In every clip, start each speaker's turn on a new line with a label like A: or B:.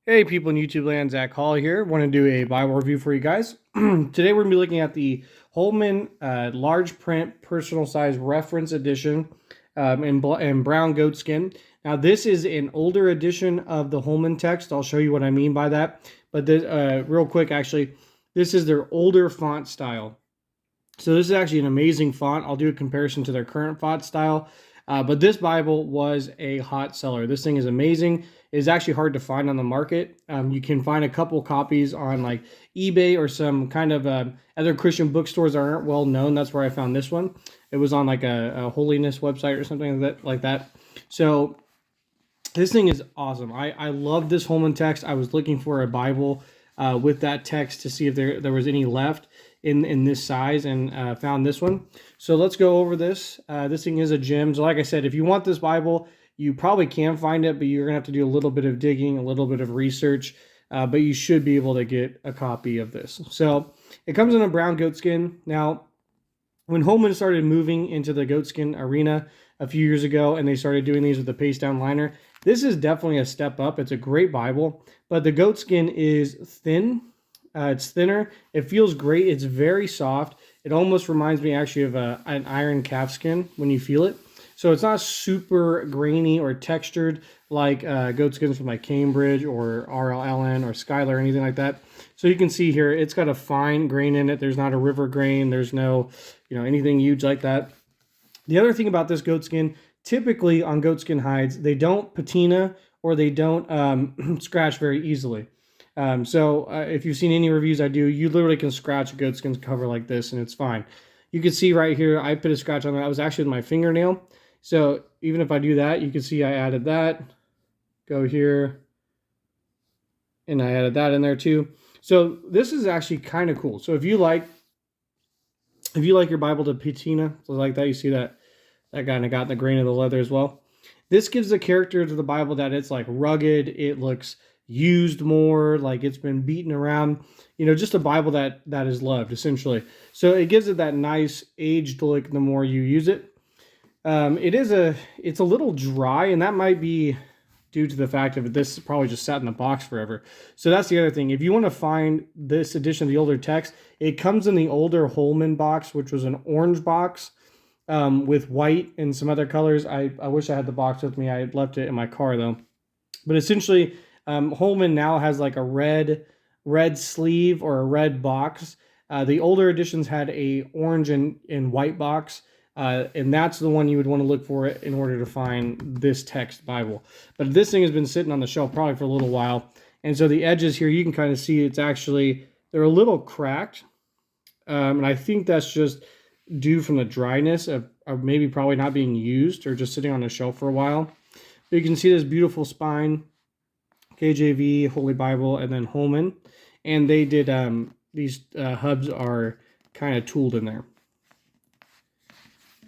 A: Hey people in YouTube land, Zach Hall here. Want to do a Bible review for you guys. Today we're going to be looking at the Holman large print personal size reference edition in brown goatskin. Now this is an older edition of the Holman text. I'll show you what I mean by that. But this, real quick, actually, this is their older font style. So this is actually an amazing font. I'll do a comparison to their current font style. But this Bible was a hot seller. This thing is amazing. It's actually hard to find on the market. You can find a couple copies on like eBay or some kind of other Christian bookstores that aren't well known. That's where I found this one. It was on like a holiness website or something like that. So this thing is awesome. I love this Holman text. I was looking for a Bible with that text to see if there was any left in this size, and found this one. So let's go over this. This thing is a gem. So like I said, if you want this Bible, you probably can find it, but you're going to have to do a little bit of digging, a little bit of research, but you should be able to get a copy of this. So it comes in a brown goatskin. Now, when Holman started moving into the goatskin arena a few years ago, and they started doing these with the paste down liner, this is definitely a step up. It's a great Bible, but the goatskin is thin. It's thinner. It feels great. It's very soft. It almost reminds me actually of an iron calfskin when you feel it. So it's not super grainy or textured like goatskins from like Cambridge or RLN or Skylar or anything like that. So you can see here, it's got a fine grain in it. There's not a river grain. There's no, anything huge like that. The other thing about this goatskin, typically on goatskin hides, they don't patina or they don't scratch very easily. So if you've seen any reviews I do, you literally can scratch a goatskin cover like this and it's fine. You can see right here, I put a scratch on that. I was actually with my fingernail. So even if I do that, you can see I added that. Go here. And I added that in there too. So this is actually kind of cool. So if you like your Bible to patina, so like that, you see that kind of got in the grain of the leather as well. This gives the character to the Bible that it's like rugged. It looks used more, like it's been beaten around, just a Bible that is loved essentially. So it gives it that nice aged look the more you use it. It's a little dry, and that might be due to the fact of this probably just sat in the box forever. So that's the other thing. If you want to find this edition of the older text, it comes in the older Holman box, which was an orange box with white and some other colors. I wish I had the box with me. I had left it in my car though. But essentially, Holman now has like a red sleeve or a red box. The older editions had a orange and white box, and that's the one you would want to look for in order to find this text Bible. But this thing has been sitting on the shelf probably for a little while, and so the edges here, you can kind of see they're a little cracked, and I think that's just due from the dryness of maybe probably not being used or just sitting on the shelf for a while. But you can see this beautiful spine. KJV, Holy Bible, and then Holman. And they did, these hubs are kind of tooled in there.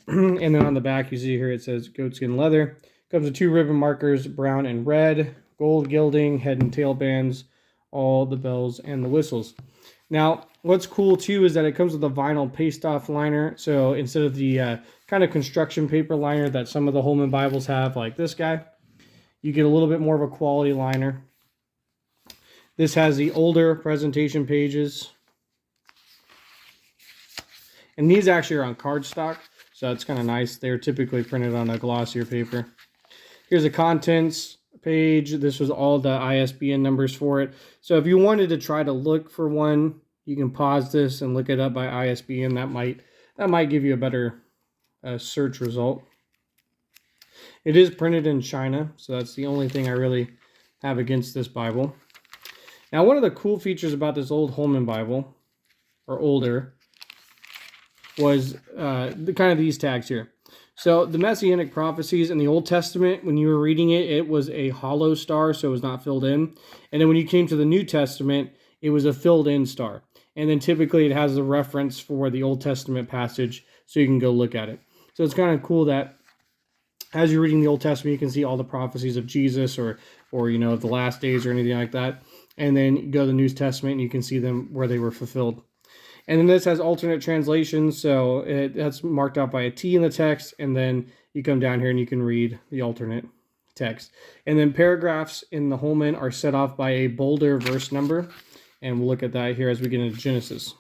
A: And then on the back, you see here it says goatskin leather. Comes with 2 ribbon markers, brown and red, gold gilding, head and tail bands, all the bells and the whistles. Now, what's cool too is that it comes with a vinyl paste-off liner. So instead of the kind of construction paper liner that some of the Holman Bibles have, like this guy, you get a little bit more of a quality liner. This has the older presentation pages. And these actually are on cardstock, so it's kind of nice. They're typically printed on a glossier paper. Here's the contents page. This was all the ISBN numbers for it. So if you wanted to try to look for one, you can pause this and look it up by ISBN. That might give you a better search result. It is printed in China, so that's the only thing I really have against this Bible. Now, one of the cool features about this old Holman Bible, or older, was these tags here. So the Messianic prophecies in the Old Testament, when you were reading it, it was a hollow star, so it was not filled in. And then when you came to the New Testament, it was a filled in star. And then typically it has the reference for the Old Testament passage, so you can go look at it. So it's kind of cool that as you're reading the Old Testament, you can see all the prophecies of Jesus or the last days or anything like that. And then you go to the New Testament and you can see them where they were fulfilled. And then this has alternate translations. So that's marked out by a T in the text. And then you come down here and you can read the alternate text. And then paragraphs in the Holman are set off by a bolder verse number. And we'll look at that here as we get into Genesis.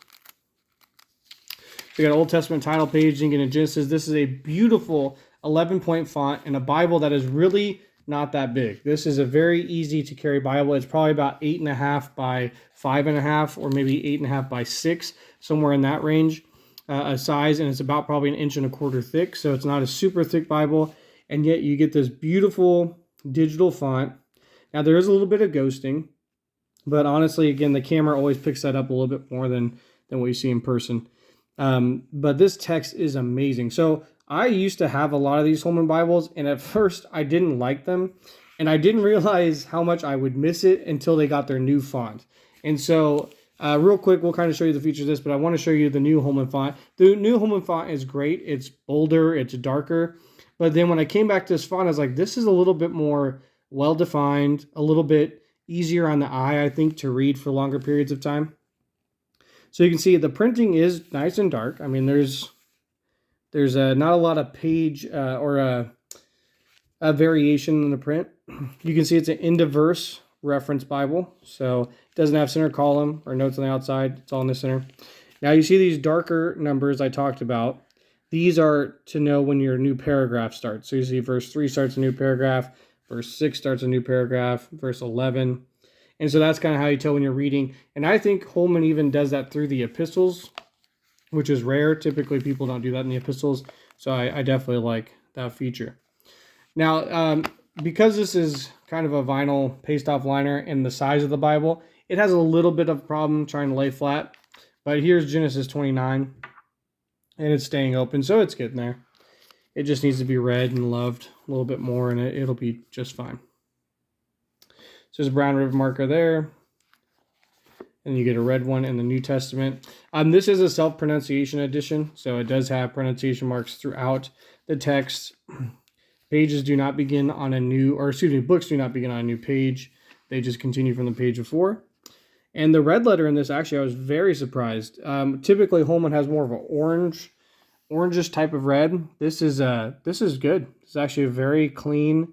A: We got an Old Testament title page, and get into Genesis. This is a beautiful 11-point font in a Bible that is really not that big. This is a very easy to carry Bible. It's probably about 8.5 by 5.5, or maybe 8.5 by 6, somewhere in that range, a size, and it's about probably 1.25 inches thick. So it's not a super thick Bible, and yet you get this beautiful digital font. Now there is a little bit of ghosting, but honestly, again, the camera always picks that up a little bit more than what you see in person. But this text is amazing. So I used to have a lot of these Holman Bibles, and at first I didn't like them, and I didn't realize how much I would miss it until they got their new font. And so real quick, we'll kind of show you the features of this, but I want to show you the new Holman font. The new Holman font is great. It's bolder, it's darker. But then when I came back to this font, I was like, this is a little bit more well-defined, a little bit easier on the eye, I think, to read for longer periods of time. So you can see the printing is nice and dark. I mean, there's not a lot of page or a variation in the print. You can see it's an end-of-verse reference Bible. So it doesn't have center column or notes on the outside. It's all in the center. Now you see these darker numbers I talked about. These are to know when your new paragraph starts. So you see verse 3 starts a new paragraph. Verse 6 starts a new paragraph. Verse 11. And so that's kind of how you tell when you're reading. And I think Holman even does that through the epistles, which is rare. Typically, people don't do that in the epistles. So I definitely like that feature. Now, because this is kind of a vinyl paste-off liner and the size of the Bible, it has a little bit of problem trying to lay flat. But here's Genesis 29, and it's staying open, so it's getting there. It just needs to be read and loved a little bit more, and it'll be just fine. So there's a brown ribbon marker there. And you get a red one in the New Testament. This is a self-pronunciation edition, so it does have pronunciation marks throughout the text. Pages do not begin on a new, or excuse me, books do not begin on a new page. They just continue from the page before. And the red letter in this, actually, I was very surprised. Typically, Holman has more of an orangish type of red. This is good. It's actually a very clean,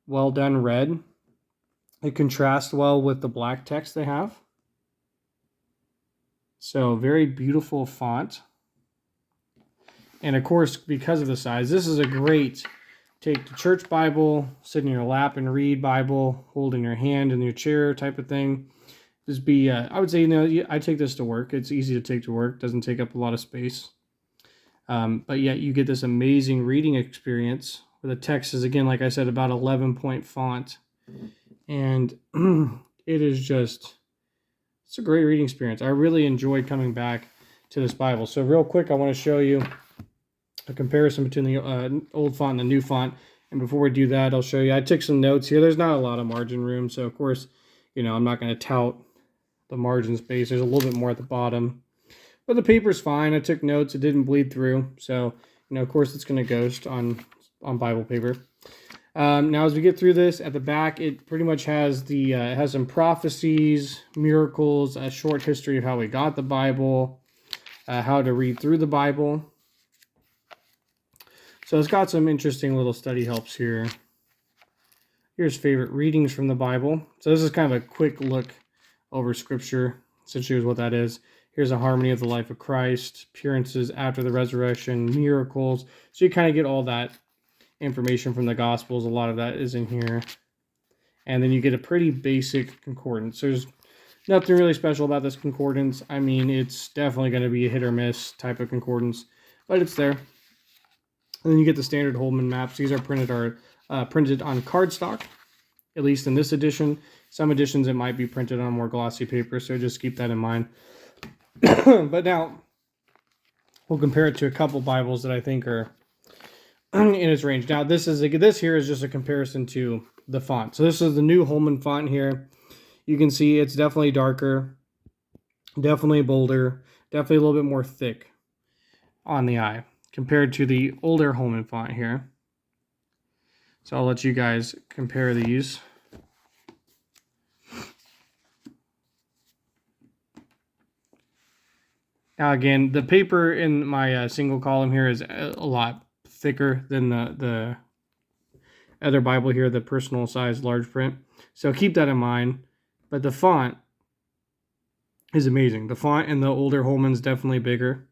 A: well done red. It contrasts well with the black text they have. So very beautiful font. And of course, because of the size, this is a great take to church Bible, sit in your lap and read Bible, hold in your hand in your chair type of thing. Just be, I would say, I take this to work. It's easy to take to work. Doesn't take up a lot of space. But yet you get this amazing reading experience where the text is, again, like I said, about 11-point font. And it is just, it's a great reading experience. I really enjoyed coming back to this Bible. So real quick, I want to show you a comparison between the old font and the new font. And before we do that, I'll show you, I took some notes here. There's not a lot of margin room. So of course, I'm not going to tout the margin space. There's a little bit more at the bottom. But the paper's fine. I took notes. It didn't bleed through. So, of course, it's going to ghost on Bible paper. Now, as we get through this, at the back, it pretty much has it has some prophecies, miracles, a short history of how we got the Bible, how to read through the Bible. So it's got some interesting little study helps here. Here's favorite readings from the Bible. So this is kind of a quick look over Scripture. Essentially is what that is. Here's a harmony of the life of Christ, appearances after the resurrection, miracles. So you kind of get all that information from the Gospels. A lot of that is in here. And then you get a pretty basic concordance. There's nothing really special about this concordance. I mean, it's definitely going to be a hit or miss type of concordance, but it's there. And then you get the standard Holman maps. These are printed on cardstock, at least in this edition. Some editions it might be printed on more glossy paper, so just keep that in mind. But now we'll compare it to a couple Bibles that I think are in its range. Now this here is just a comparison to the font. So this is the new Holman font here. You can see it's definitely darker, definitely bolder, definitely a little bit more thick on the eye compared to the older Holman font here. So I'll let you guys compare these. Now again, the paper in my single column here is a lot thicker than the other Bible here, the personal size large print. So keep that in mind. But the font is amazing. The font in the older Holman's definitely bigger.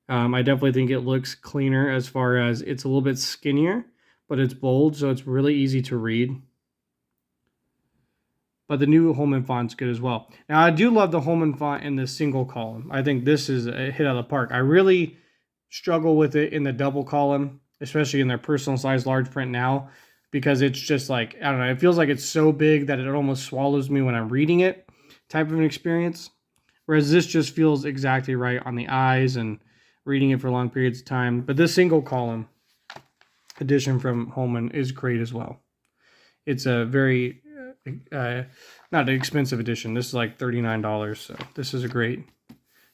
A: I definitely think it looks cleaner as far as it's a little bit skinnier, but it's bold, so it's really easy to read. But the new Holman font's good as well. Now, I do love the Holman font in the single column. I think this is a hit out of the park. I really struggle with it in the double column, especially in their personal size large print now, because it's just like, I don't know, it feels like it's so big that it almost swallows me when I'm reading it, type of an experience. Whereas this just feels exactly right on the eyes and reading it for long periods of time. But this single column edition from Holman is great as well. It's a very, not an expensive edition. This is like $39. So this is a great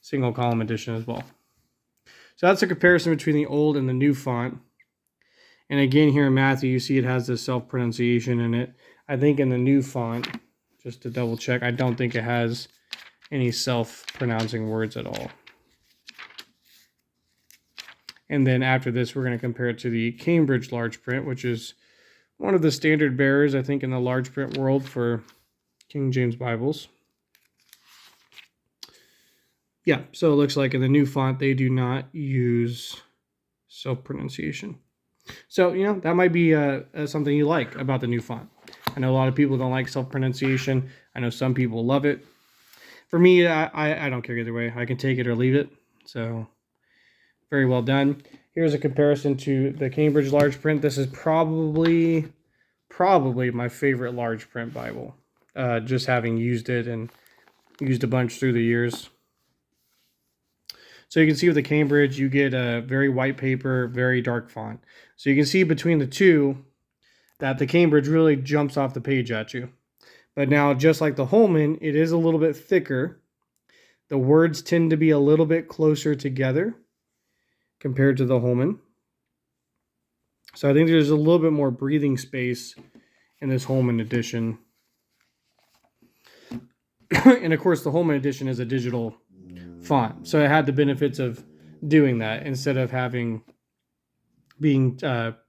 A: single column edition as well. So that's a comparison between the old and the new font. And again, here in Matthew, you see it has this self-pronunciation in it. I think in the new font, just to double check, I don't think it has any self-pronouncing words at all. And then after this, we're going to compare it to the Cambridge large print, which is one of the standard bearers, I think, in the large print world for King James Bibles. Yeah, so it looks like in the new font, they do not use self-pronunciation. So, you know, that might be something you like about the new font. I know a lot of people don't like self-pronunciation. I know some people love it. For me, I don't care either way. I can take it or leave it. So, very well done. Here's a comparison to the Cambridge large print. This is probably my favorite large print Bible. Just having used it and used a bunch through the years. So you can see with the Cambridge, you get a very white paper, very dark font. So you can see between the two that the Cambridge really jumps off the page at you. But now, just like the Holman, it is a little bit thicker. The words tend to be a little bit closer together compared to the Holman. So I think there's a little bit more breathing space in this Holman edition. And of course, the Holman edition is a digital font. So it had the benefits of doing that instead of being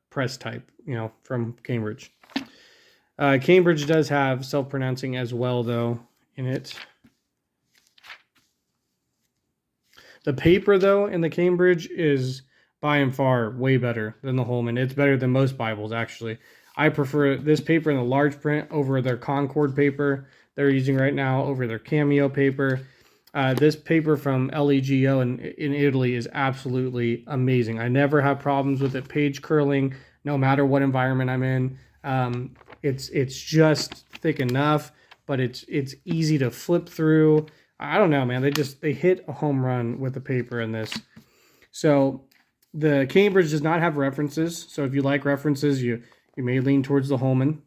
A: press type, you know, from Cambridge. Cambridge does have self-pronouncing as well, though, in it. The paper, though, in the Cambridge is by and far way better than the Holman. It's better than most Bibles, actually. I prefer this paper in the large print over their Concord paper they're using right now, over their Cameo paper. This paper from LEGO in Italy is absolutely amazing. I never have problems with it page curling, no matter what environment I'm in. It's just thick enough, but it's easy to flip through. I don't know, man. They hit a home run with the paper in this. So the Cambridge does not have references. So if you like references, you may lean towards the Holman.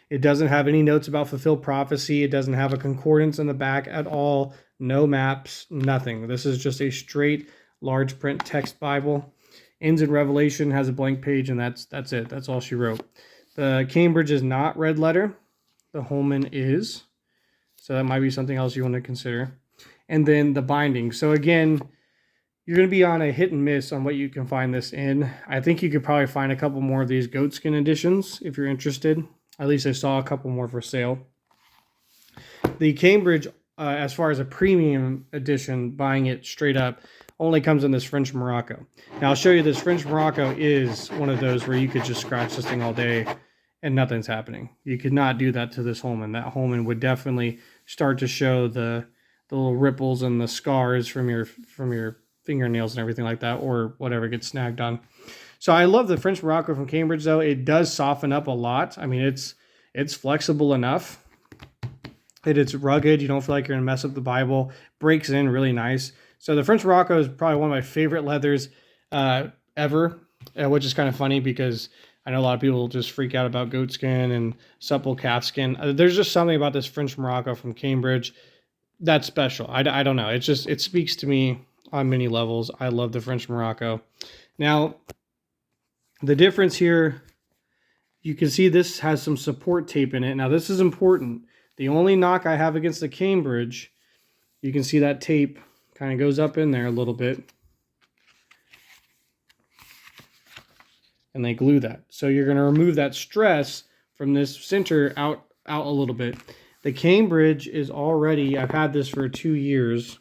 A: It doesn't have any notes about fulfilled prophecy. It doesn't have a concordance in the back at all. No maps, nothing. This is just a straight large print text Bible. Ends in Revelation, has a blank page, and that's it. That's all she wrote. The Cambridge is not red letter. The Holman is. So that might be something else you want to consider. And then the binding. So again, you're going to be on a hit and miss on what you can find this in. I think you could probably find a couple more of these goatskin editions if you're interested. At least I saw a couple more for sale. The Cambridge, as far as a premium edition, buying it straight up, only comes in this French Morocco. Now I'll show you this French Morocco is one of those where you could just scratch this thing all day and nothing's happening. You could not do that to this Holman. That Holman would definitely start to show the little ripples and the scars from your fingernails and everything like that, or whatever gets snagged on. So I love the French Morocco from Cambridge, though. It does soften up a lot. I mean, it's flexible enough. It's rugged. You don't feel like you're going to mess up the Bible. Breaks in really nice. So the French Morocco is probably one of my favorite leathers ever, which is kind of funny because I know a lot of people just freak out about goatskin and supple calfskin. There's just something about this French Morocco from Cambridge that's special. I don't know. It speaks to me on many levels. I love the French Morocco. Now, the difference here, you can see this has some support tape in it. Now, this is important. The only knock I have against the Cambridge, you can see that tape kind of goes up in there a little bit. and they glue that. So you're going to remove that stress from this center out a little bit. The Cambridge is already, I've had this for 2 years.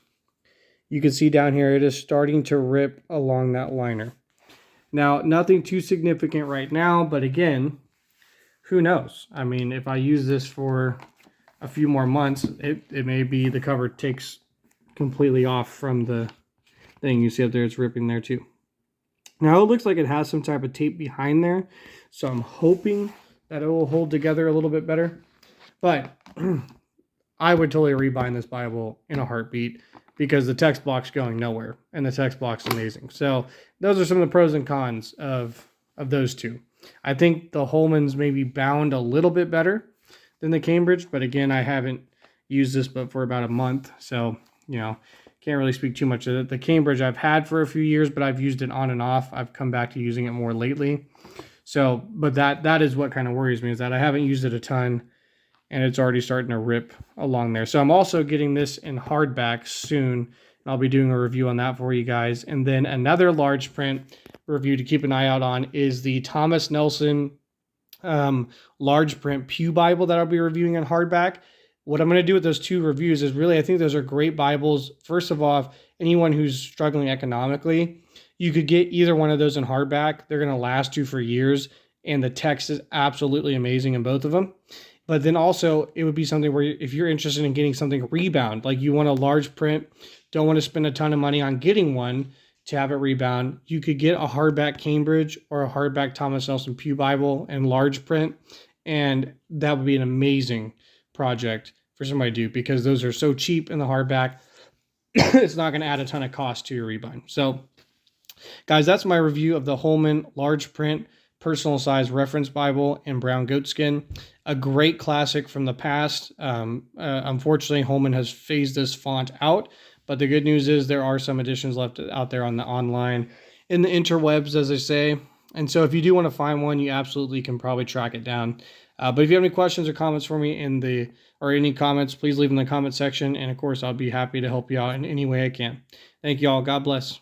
A: You can see down here, it is starting to rip along that liner. Now, nothing too significant right now, but again, who knows? I mean, if I use this for a few more months, it may be the cover takes completely off from the thing. You see up there, it's ripping there too. Now, it looks like it has some type of tape behind there, so I'm hoping that it will hold together a little bit better. But I would totally rebind this Bible in a heartbeat because the text block's going nowhere, and the text block's amazing. So those are some of the pros and cons of those two. I think the Holman's maybe bound a little bit better than the Cambridge, but again, I haven't used this but for about a month, so can't really speak too much of it. The Cambridge I've had for a few years, but I've used it on and off. I've come back to using it more lately. So, but that is what kind of worries me, is that I haven't used it a ton, and it's already starting to rip along there. So I'm also getting this in hardback soon, and I'll be doing a review on that for you guys. And then another large print review to keep an eye out on is the Thomas Nelson large print Pew Bible that I'll be reviewing in hardback. What I'm going to do with those two reviews is really, I think those are great Bibles. First of all, anyone who's struggling economically, you could get either one of those in hardback. They're going to last you for years, and the text is absolutely amazing in both of them. But then also, it would be something where if you're interested in getting something rebound, like you want a large print, don't want to spend a ton of money on getting one to have it rebound, you could get a hardback Cambridge or a hardback Thomas Nelson Pew Bible in large print, and that would be an amazing project for somebody to do because those are so cheap in the hardback. It's not going to add a ton of cost to your rebind. So, guys, that's my review of the Holman large print personal size reference Bible in brown goatskin. A great classic from the past. Unfortunately, Holman has phased this font out, but the good news is there are some editions left out there on the online, in the interwebs, as they say. And so if you do want to find one, you absolutely can probably track it down. But if you have any questions or comments for me or any comments, please leave them in the comment section. And of course, I'll be happy to help you out in any way I can. Thank you all. God bless.